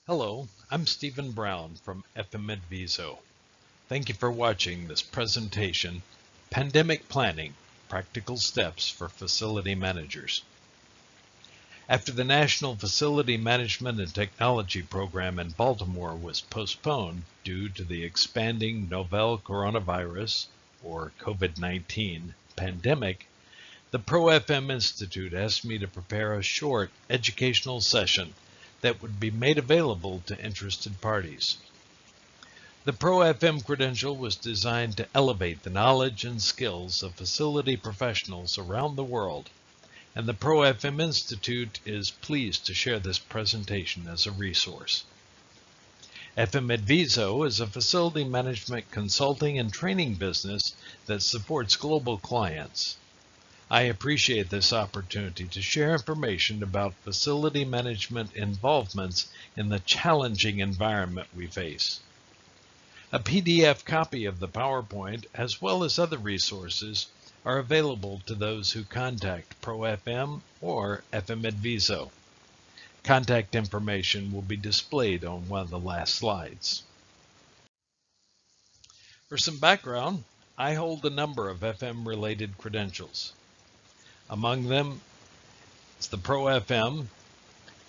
Hello, I'm Stephen Brown from FM Adviso. Thank you for watching this presentation, Pandemic Planning, Practical Steps for Facility Managers. After the National Facility Management and Technology Program in Baltimore was postponed due to the expanding novel coronavirus, or COVID-19, pandemic, the ProFM Institute asked me to prepare a short educational session that would be made available to interested parties. The ProFM credential was designed to elevate the knowledge and skills of facility professionals around the world, and the ProFM Institute is pleased to share this presentation as a resource. FM Adviso is a facility management consulting and training business that supports global clients. I appreciate this opportunity to share information about facility management involvements in the challenging environment we face. A PDF copy of the PowerPoint, as well as other resources, are available to those who contact ProFM or FM Adviso. Contact information will be displayed on one of the last slides. For some background, I hold a number of FM-related credentials. Among them is the ProFM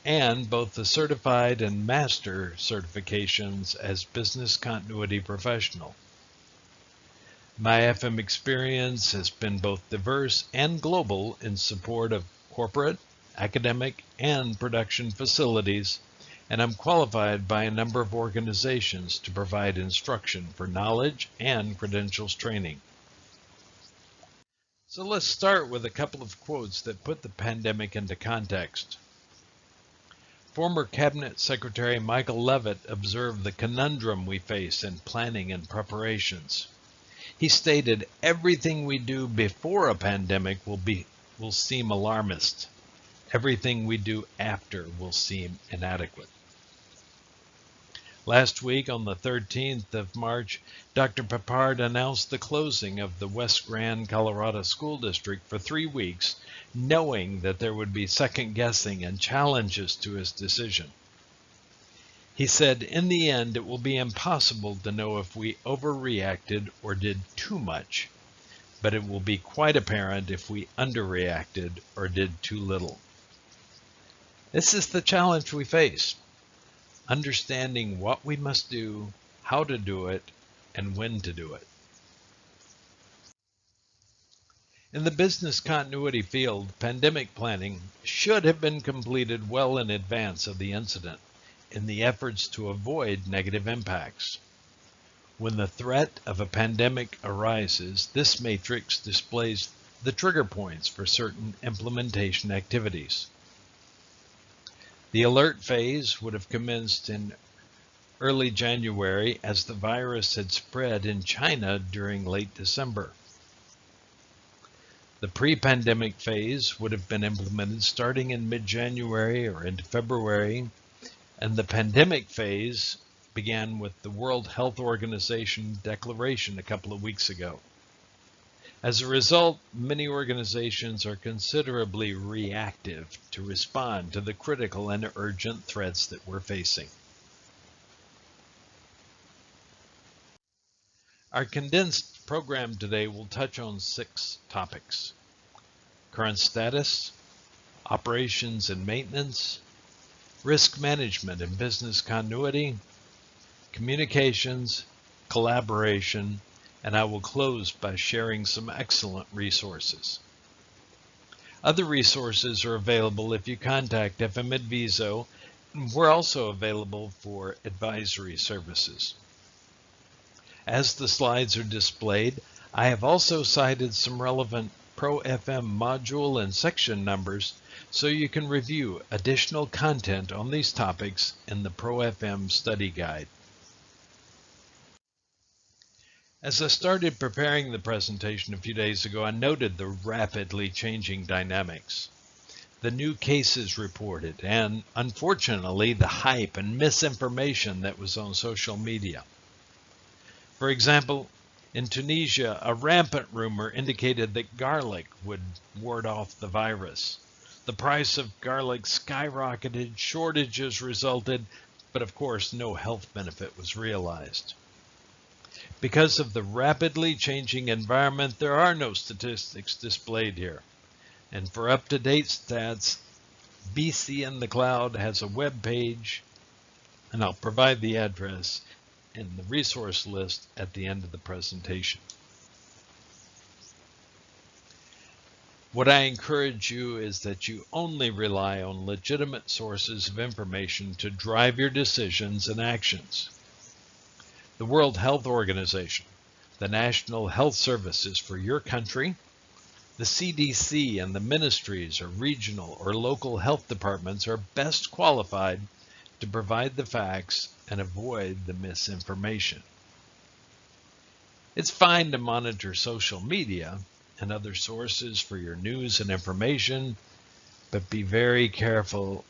and both the Certified and Master certifications as Business Continuity Professional. My FM experience has been both diverse and global in support of corporate, academic, and production facilities, and I'm qualified by a number of organizations to provide instruction for knowledge and credentials training. So let's start with a couple of quotes that put the pandemic into context. Former Cabinet Secretary Michael Levitt observed the conundrum we face in planning and preparations. He stated, "Everything we do before a pandemic will seem alarmist. Everything we do after will seem inadequate." Last week, on the 13th of March, Dr. Peppard announced the closing of the West Grand, Colorado School District for 3 weeks, knowing that there would be second-guessing and challenges to his decision. He said, "In the end, it will be impossible to know if we overreacted or did too much, but it will be quite apparent if we underreacted or did too little." This is the challenge we face. Understanding what we must do, how to do it, and when to do it. In the business continuity field, pandemic planning should have been completed well in advance of the incident in the efforts to avoid negative impacts. When the threat of a pandemic arises, this matrix displays the trigger points for certain implementation activities. The alert phase would have commenced in early January as the virus had spread in China during late December. The pre-pandemic phase would have been implemented starting in mid-January or into February, and the pandemic phase began with the World Health Organization declaration a couple of weeks ago. As a result, many organizations are considerably reactive to respond to the critical and urgent threats that we're facing. Our condensed program today will touch on 6 topics: current status, operations and maintenance, risk management and business continuity, communications, collaboration, and I will close by sharing some excellent resources. Other resources are available if you contact FM Adviso. We're also available for advisory services. As the slides are displayed, I have also cited some relevant ProFM module and section numbers so you can review additional content on these topics in the ProFM study guide. As I started preparing the presentation a few days ago, I noted the rapidly changing dynamics, the new cases reported, and unfortunately, the hype and misinformation that was on social media. For example, in Tunisia, a rampant rumor indicated that garlic would ward off the virus. The price of garlic skyrocketed, shortages resulted, but of course no health benefit was realized. Because of the rapidly changing environment, there are no statistics displayed here. And for up-to-date stats, BC in the Cloud has a web page, and I'll provide the address and the resource list at the end of the presentation. What I encourage you is that you only rely on legitimate sources of information to drive your decisions and actions. The World Health Organization, the National Health Services for your country, the CDC, and the ministries or regional or local health departments are best qualified to provide the facts and avoid the misinformation. It's fine to monitor social media and other sources for your news and information, but be very careful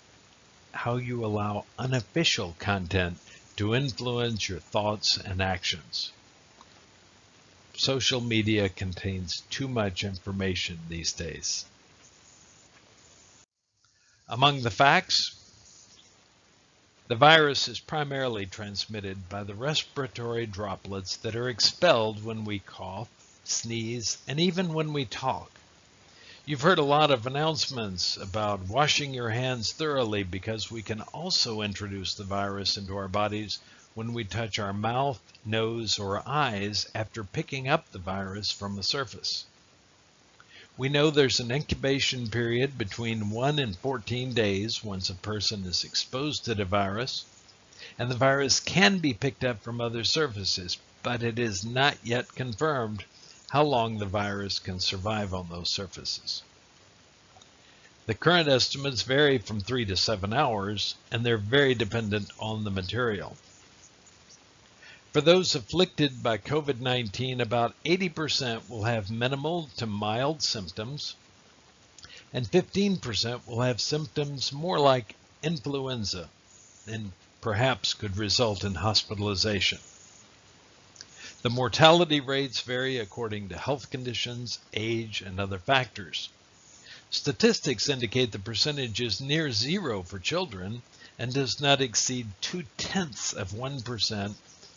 how you allow unofficial content to influence your thoughts and actions. Social media contains too much information these days. Among the facts, the virus is primarily transmitted by the respiratory droplets that are expelled when we cough, sneeze, and even when we talk. You've heard a lot of announcements about washing your hands thoroughly because we can also introduce the virus into our bodies when we touch our mouth, nose, or eyes after picking up the virus from a surface. We know there's an incubation period between 1 and 14 days once a person is exposed to the virus, and the virus can be picked up from other surfaces, but it is not yet confirmed how long the virus can survive on those surfaces. The current estimates vary from 3 to 7 hours, and they're very dependent on the material. For those afflicted by COVID-19, about 80% will have minimal to mild symptoms, and 15% will have symptoms more like influenza and perhaps could result in hospitalization. The mortality rates vary according to health conditions, age, and other factors. Statistics indicate the percentage is near zero for children and does not exceed 0.2%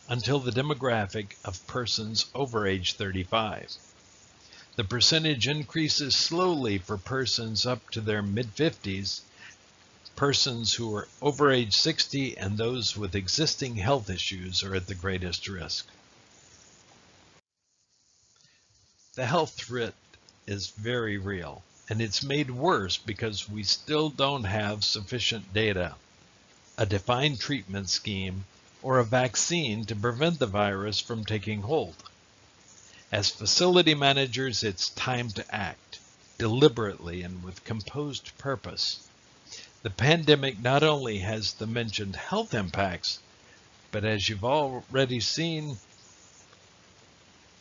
until the demographic of persons over age 35. The percentage increases slowly for persons up to their mid-50s, persons who are over age 60, and those with existing health issues are at the greatest risk. The health threat is very real, and it's made worse because we still don't have sufficient data, a defined treatment scheme, or a vaccine to prevent the virus from taking hold. As facility managers, it's time to act deliberately and with composed purpose. The pandemic not only has the mentioned health impacts, but as you've already seen,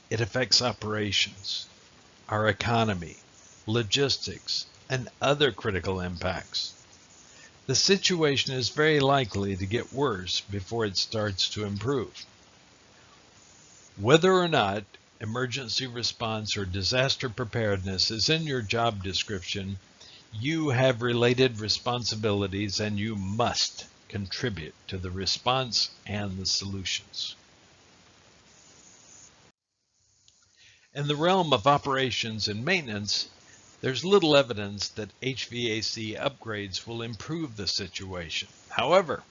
it affects operations, our economy, logistics, and other critical impacts. The situation is very likely to get worse before it starts to improve. Whether or not emergency response or disaster preparedness is in your job description, you have related responsibilities and you must contribute to the response and the solutions. In the realm of operations and maintenance, there's little evidence that HVAC upgrades will improve the situation. However,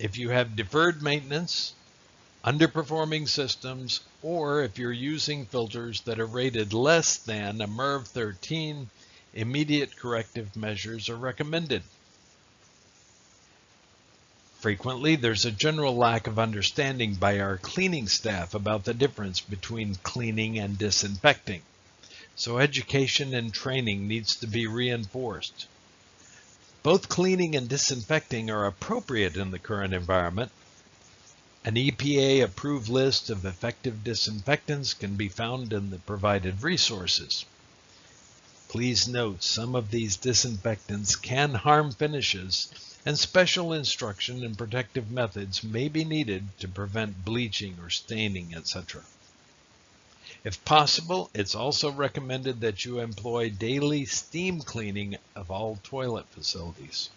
if you have deferred maintenance, underperforming systems, or if you're using filters that are rated less than a MERV 13, immediate corrective measures are recommended. Frequently, there's a general lack of understanding by our cleaning staff about the difference between cleaning and disinfecting. So education and training needs to be reinforced. Both cleaning and disinfecting are appropriate in the current environment. An EPA-approved list of effective disinfectants can be found in the provided resources. Please note some of these disinfectants can harm finishes, and special instruction and protective methods may be needed to prevent bleaching or staining, etc. If possible, it's also recommended that you employ daily steam cleaning of all toilet facilities.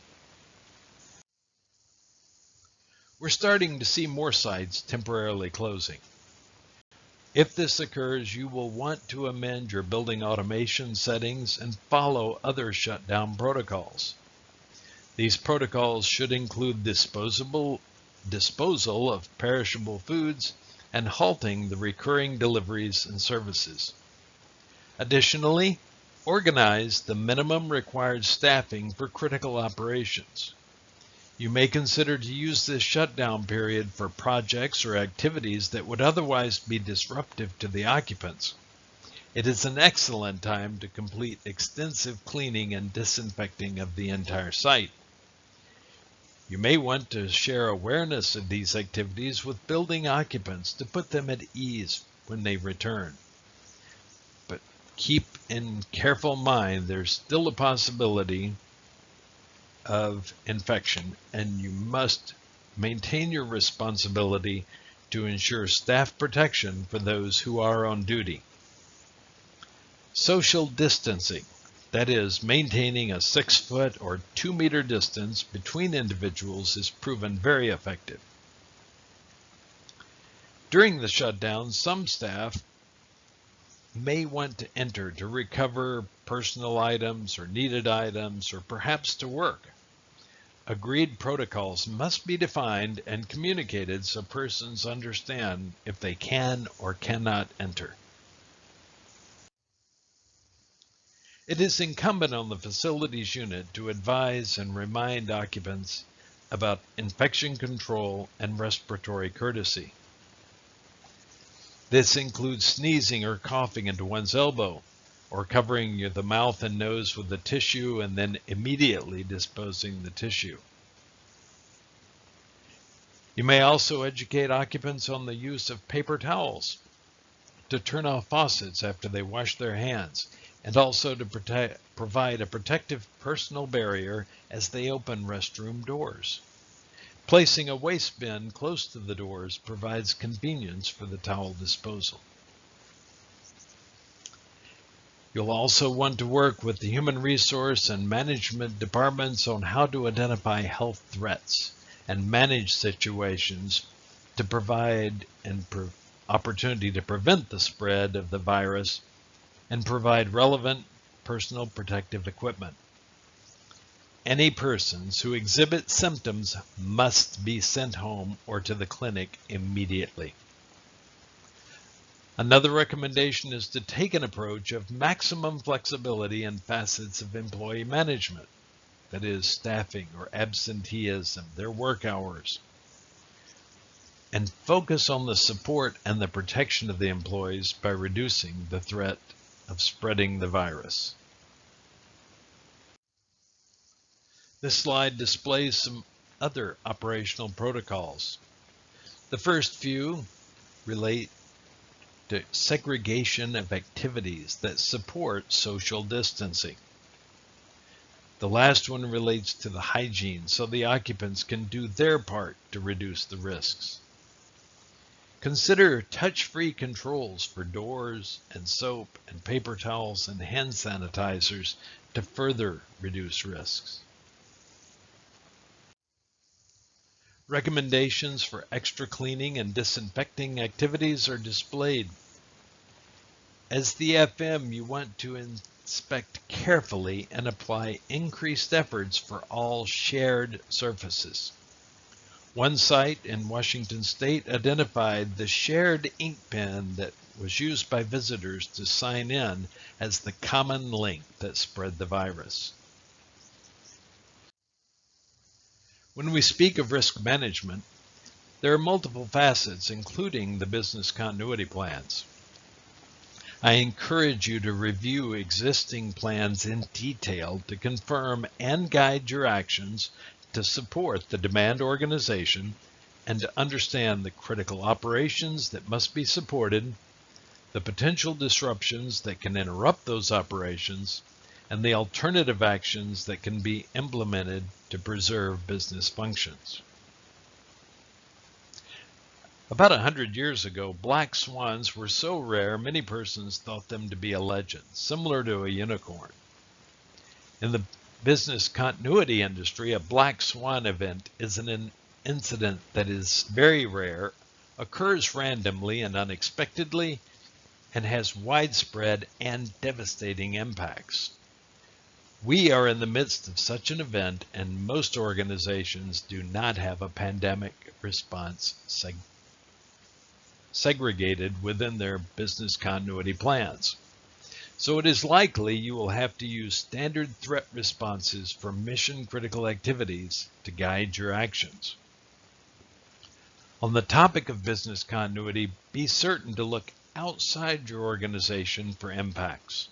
We're starting to see more sites temporarily closing. If this occurs, you will want to amend your building automation settings and follow other shutdown protocols. These protocols should include disposal of perishable foods and halting the recurring deliveries and services. Additionally, organize the minimum required staffing for critical operations. You may consider to use this shutdown period for projects or activities that would otherwise be disruptive to the occupants. It is an excellent time to complete extensive cleaning and disinfecting of the entire site. You may want to share awareness of these activities with building occupants to put them at ease when they return. But keep in careful mind there's still a possibility of infection, and you must maintain your responsibility to ensure staff protection for those who are on duty. Social distancing. That is, maintaining a 6-foot or 2-meter distance between individuals is proven very effective. During the shutdown, some staff may want to enter to recover personal items or needed items, or perhaps to work. Agreed protocols must be defined and communicated so persons understand if they can or cannot enter. It is incumbent on the facilities unit to advise and remind occupants about infection control and respiratory courtesy. This includes sneezing or coughing into one's elbow, or covering the mouth and nose with a tissue and then immediately disposing the tissue. You may also educate occupants on the use of paper towels, to turn off faucets after they wash their hands, and also to provide a protective personal barrier as they open restroom doors. Placing a waste bin close to the doors provides convenience for the towel disposal. You'll also want to work with the human resource and management departments on how to identify health threats and manage situations to provide an opportunity to prevent the spread of the virus and provide relevant personal protective equipment. Any persons who exhibit symptoms must be sent home or to the clinic immediately. Another recommendation is to take an approach of maximum flexibility in facets of employee management, that is, staffing or absenteeism, their work hours, and focus on the support and the protection of the employees by reducing the threat of spreading the virus. This slide displays some other operational protocols. The first few relate to segregation of activities that support social distancing. The last one relates to the hygiene, so the occupants can do their part to reduce the risks. Consider touch-free controls for doors and soap and paper towels and hand sanitizers to further reduce risks. Recommendations for extra cleaning and disinfecting activities are displayed. As the FM, you want to inspect carefully and apply increased efforts for all shared surfaces. One site in Washington State identified the shared ink pen that was used by visitors to sign in as the common link that spread the virus. When we speak of risk management, there are multiple facets, including the business continuity plans. I encourage you to review existing plans in detail to confirm and guide your actions to support the demand organization and to understand the critical operations that must be supported, the potential disruptions that can interrupt those operations, and the alternative actions that can be implemented to preserve business functions. About 100 years ago, black swans were so rare many persons thought them to be a legend, similar to a unicorn. In the business continuity industry, a black swan event is an incident that is very rare, occurs randomly and unexpectedly, and has widespread and devastating impacts. We are in the midst of such an event, and most organizations do not have a pandemic response segregated within their business continuity plans. So it is likely you will have to use standard threat responses for mission-critical activities to guide your actions. On the topic of business continuity, be certain to look outside your organization for impacts.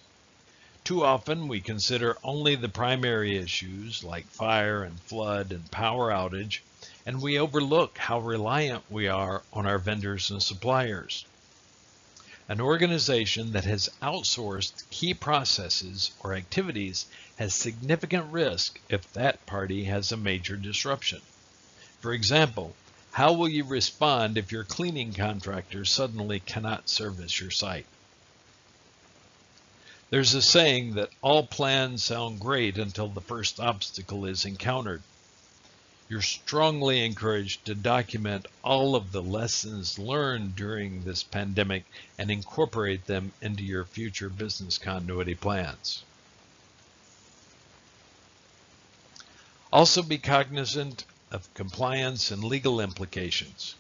Too often we consider only the primary issues like fire and flood and power outage, and we overlook how reliant we are on our vendors and suppliers. An organization that has outsourced key processes or activities has significant risk if that party has a major disruption. For example, how will you respond if your cleaning contractor suddenly cannot service your site? There's a saying that all plans sound great until the first obstacle is encountered. You're strongly encouraged to document all of the lessons learned during this pandemic and incorporate them into your future business continuity plans. Also be cognizant of compliance and legal implications.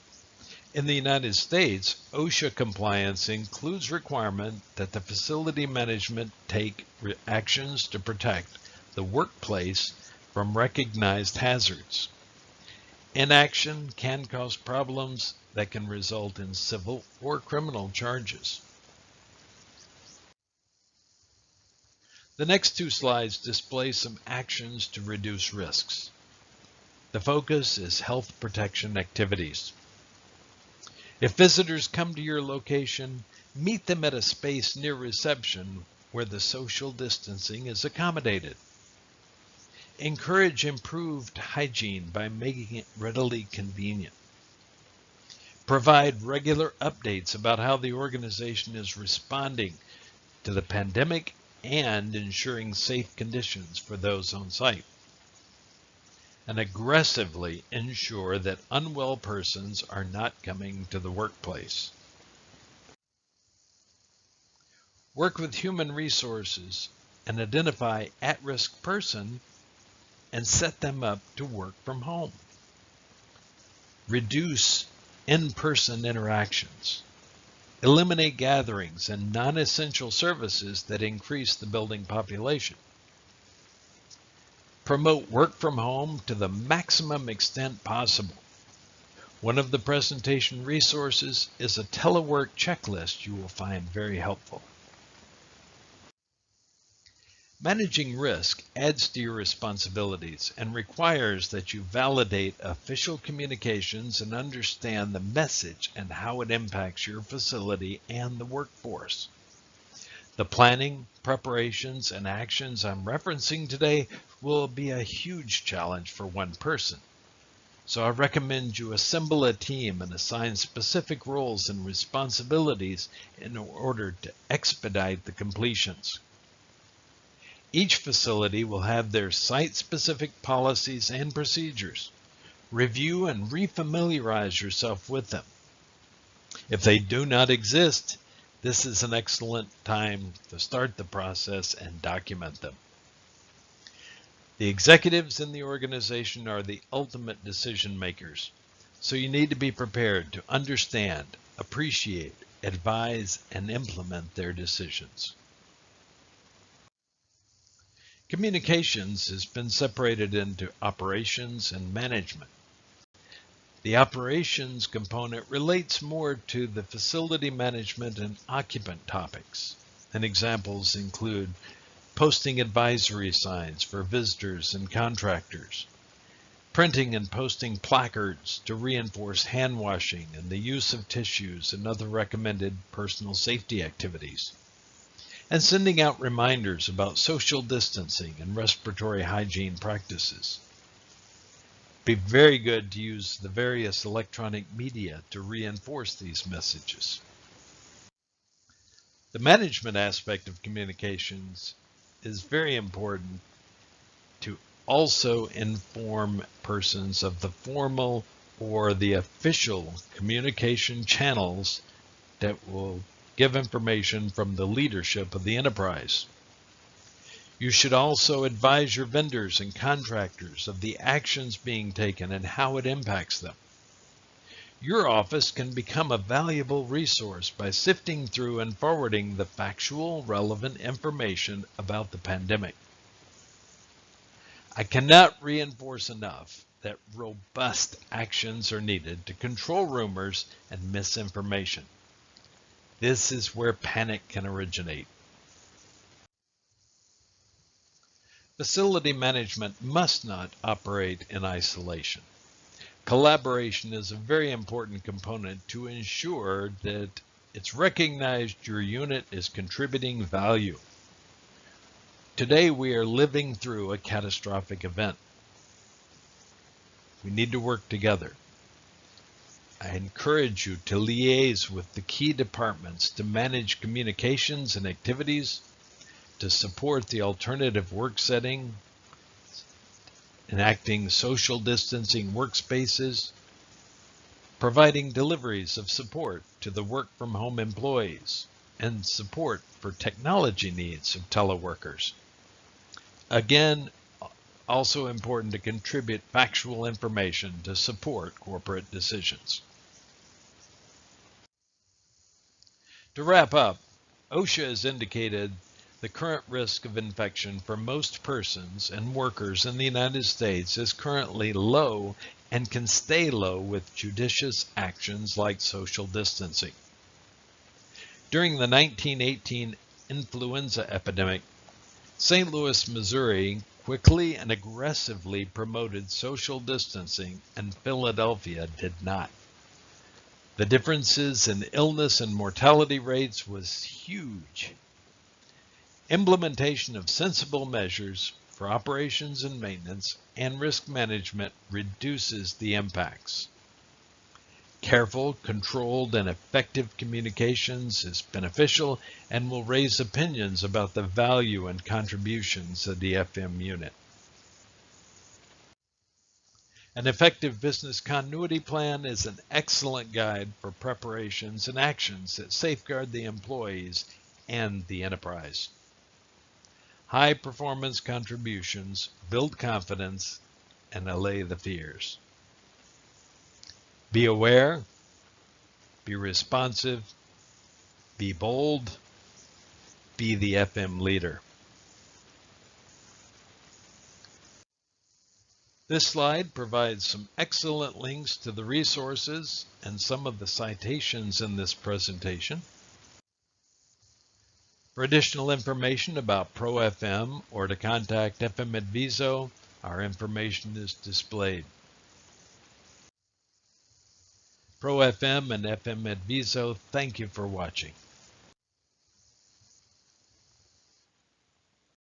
In the United States, OSHA compliance includes requirement that the facility management take actions to protect the workplace from recognized hazards. Inaction can cause problems that can result in civil or criminal charges. The next two slides display some actions to reduce risks. The focus is health protection activities. If visitors come to your location, meet them at a space near reception where the social distancing is accommodated. Encourage improved hygiene by making it readily convenient. Provide regular updates about how the organization is responding to the pandemic and ensuring safe conditions for those on site. And aggressively ensure that unwell persons are not coming to the workplace. Work with human resources and identify at-risk person and set them up to work from home. Reduce in-person interactions. Eliminate gatherings and non-essential services that increase the building population. Promote work from home to the maximum extent possible. One of the presentation resources is a telework checklist you will find very helpful. Managing risk adds to your responsibilities and requires that you validate official communications and understand the message and how it impacts your facility and the workforce. The planning, preparations, and actions I'm referencing today will be a huge challenge for one person. So I recommend you assemble a team and assign specific roles and responsibilities in order to expedite the completions. Each facility will have their site-specific policies and procedures. Review and refamiliarize yourself with them. If they do not exist, this is an excellent time to start the process and document them. The executives in the organization are the ultimate decision makers, so you need to be prepared to understand, appreciate, advise, and implement their decisions. Communications has been separated into operations and management. The operations component relates more to the facility management and occupant topics, and examples include posting advisory signs for visitors and contractors, printing and posting placards to reinforce hand washing and the use of tissues and other recommended personal safety activities, and sending out reminders about social distancing and respiratory hygiene practices. Be very good to use the various electronic media to reinforce these messages. The management aspect of communications is very important to also inform persons of the formal or the official communication channels that will give information from the leadership of the enterprise. You should also advise your vendors and contractors of the actions being taken and how it impacts them. Your office can become a valuable resource by sifting through and forwarding the factual, relevant information about the pandemic. I cannot reinforce enough that robust actions are needed to control rumors and misinformation. This is where panic can originate. Facility management must not operate in isolation. Collaboration is a very important component to ensure that it's recognized your unit is contributing value. Today we are living through a catastrophic event. We need to work together. I encourage you to liaise with the key departments to manage communications and activities, to support the alternative work setting, enacting social distancing workspaces, providing deliveries of support to the work-from-home employees, and support for technology needs of teleworkers. Again, also important to contribute factual information to support corporate decisions. To wrap up, OSHA has indicated the current risk of infection for most persons and workers in the United States is currently low and can stay low with judicious actions like social distancing. During the 1918 influenza epidemic, St. Louis, Missouri quickly and aggressively promoted social distancing, and Philadelphia did not. The differences in illness and mortality rates was huge. Implementation of sensible measures for operations and maintenance and risk management reduces the impacts. Careful, controlled, and effective communications is beneficial and will raise opinions about the value and contributions of the FM unit. An effective business continuity plan is an excellent guide for preparations and actions that safeguard the employees and the enterprise. High performance contributions build confidence and allay the fears. Be aware, be responsive, be bold, be the FM leader. This slide provides some excellent links to the resources and some of the citations in this presentation. For additional information about ProFM or to contact FM Adviso, our information is displayed. ProFM and FM Adviso, thank you for watching.